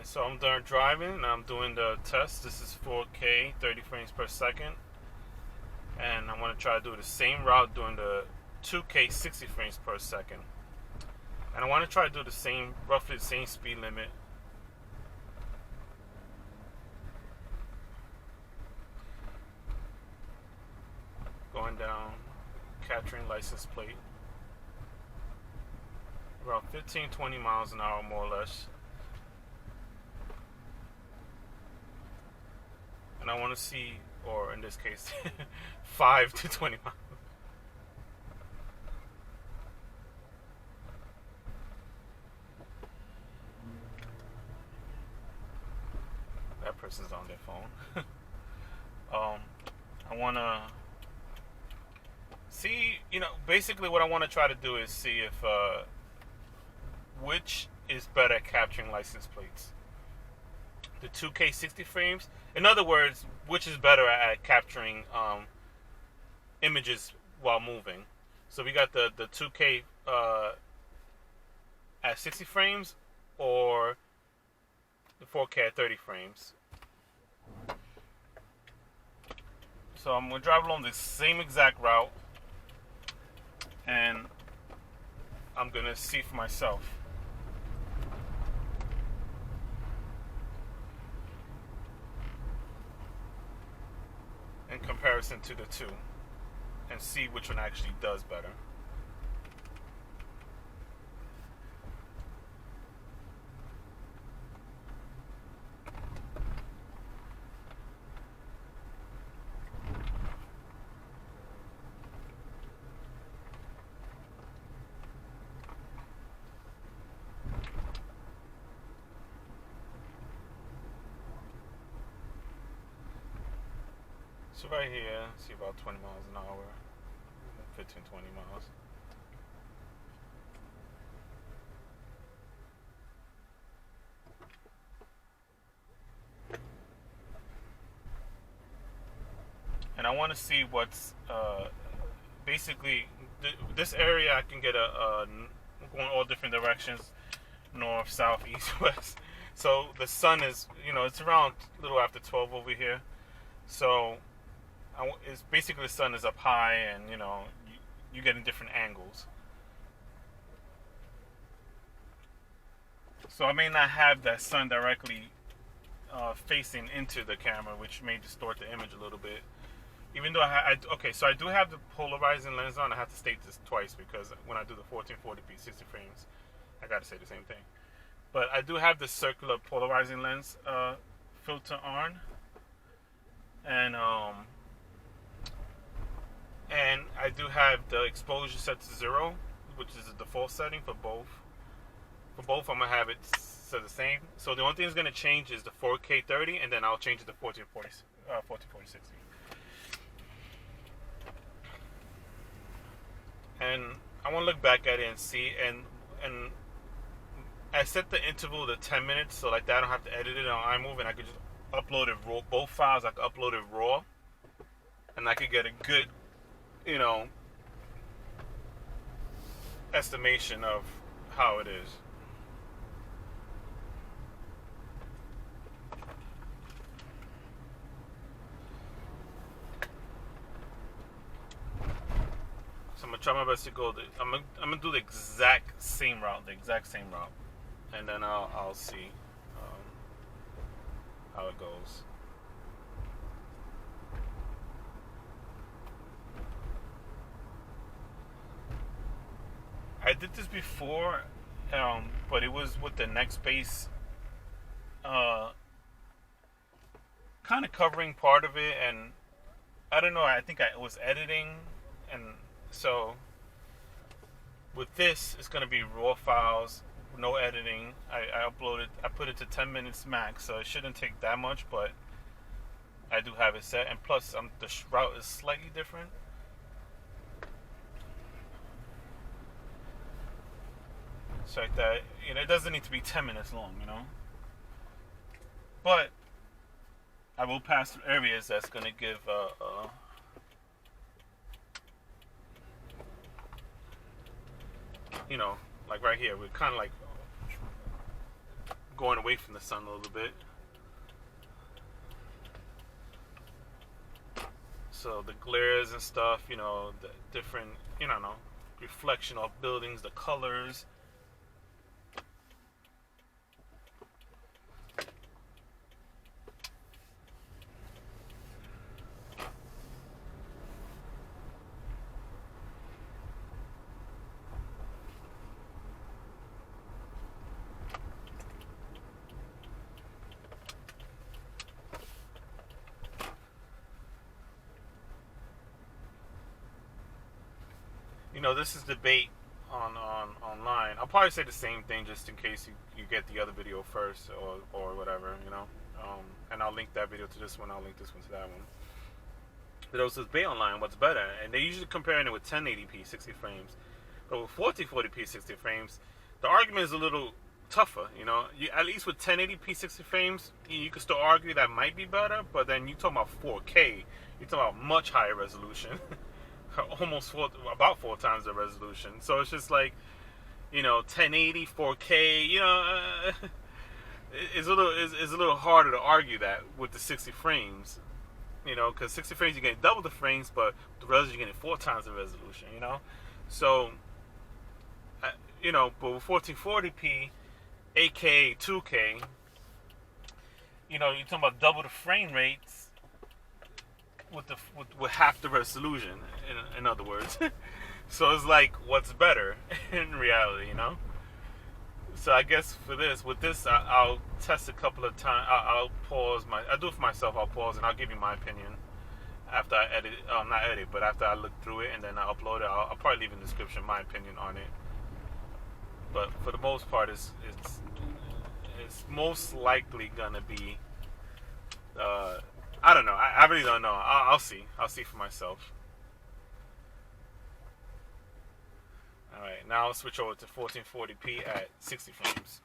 Alright, so I'm done driving and I'm doing the test. This is 4K, 30 frames per second. And I want to try to do the same route doing the 2K, 60 frames per second. And I want to try to do the same, roughly the same speed limit. Going down, capturing license plate. Around 15, 20 miles an hour more or less. And I want to see, or in this case, 5 to 20 miles. That person's on their phone. I want to see, basically what I want to try to do is see if, which is better at capturing license plates. The 2K 60 frames. In other words, which is better at capturing images while moving. So we got the 2K at 60 frames or the 4K at 30 frames. So I'm going to drive along the same exact route and I'm going to see for myself. In comparison to the two, and see which one actually does better. So right here, see about 20 miles an hour, 15, 20 miles. And I want to see what's, basically, this area I can get going all different directions, north, south, east, west. So the sun is, it's around a little after 12 over here. So it's basically the sun is up high and you get in different angles. So I may not have that sun directly facing into the camera, which may distort the image a little bit. Even though okay, so I do have the polarizing lens on. I have to state this twice because when I do the 1440p 60 frames, I gotta say the same thing. But I do have the circular polarizing lens filter on, and I do have the exposure set to 0, which is the default setting for both. For both, I'm going to have it set the same. So the only thing that's going to change is the 4K 30, and then I'll change it to 1440 60. And I want to look back at it and see, and I set the interval to 10 minutes, so like that I don't have to edit it on iMovie, and I could just upload it raw. Both files I could upload it raw, and I could get a good estimation of how it is. So I'm gonna try my best to go. I'm gonna do the exact same route, and then I'll see how it goes. I did this before, but it was with the next base, kind of covering part of it, and I don't know. I think I was editing, and so with this, it's gonna be raw files, no editing. I uploaded. I put it to 10 minutes max, so it shouldn't take that much, but I do have it set, and plus, the route is slightly different. So like that, it doesn't need to be 10 minutes long, But I will pass through areas that's going to give like right here, we're kind of like going away from the sun a little bit. So the glares and stuff, you know, the different, you know, reflection of buildings, the colors. You know, this is debate on online. I'll probably say the same thing just in case you get the other video first or whatever, you know. And I'll link that video to this one. I'll link this one to that one. But there was this debate online, what's better? And they usually comparing it with 1080p 60 frames. But with 1440p 60 frames, the argument is a little tougher, you know. At least with 1080p 60 frames, you could still argue that might be better. But then you talking about 4K, you're talking about much higher resolution. About 4 times the resolution. So it's just like, you know, 1080, 4K, you know, it's a little harder to argue that with the 60 frames, you know, because 60 frames you're getting double the frames, but the resolution you're getting 4 times the resolution, you know. So, you know, but with 1440p, 8K, 2K, you know, you're talking about double the frame rates with half the resolution, in other words. So it's like, what's better in reality, you know? So I guess with this, I'll test a couple of times. I'll pause I do it for myself. I'll pause and I'll give you my opinion after I edit, not edit, but after I look through it and then I upload it. I'll probably leave in the description my opinion on it. But for the most part, it's most likely gonna be. I don't know. I really don't know. I'll see. I'll see for myself. Alright, now I'll switch over to 1440p at 60 frames.